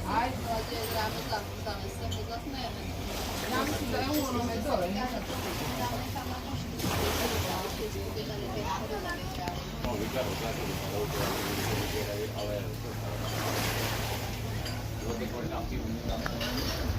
Ai, oggi la metà sta sempre da smene. Ja mislim da je u onome dole. No, vykladu zákon, ale to je koordinaci.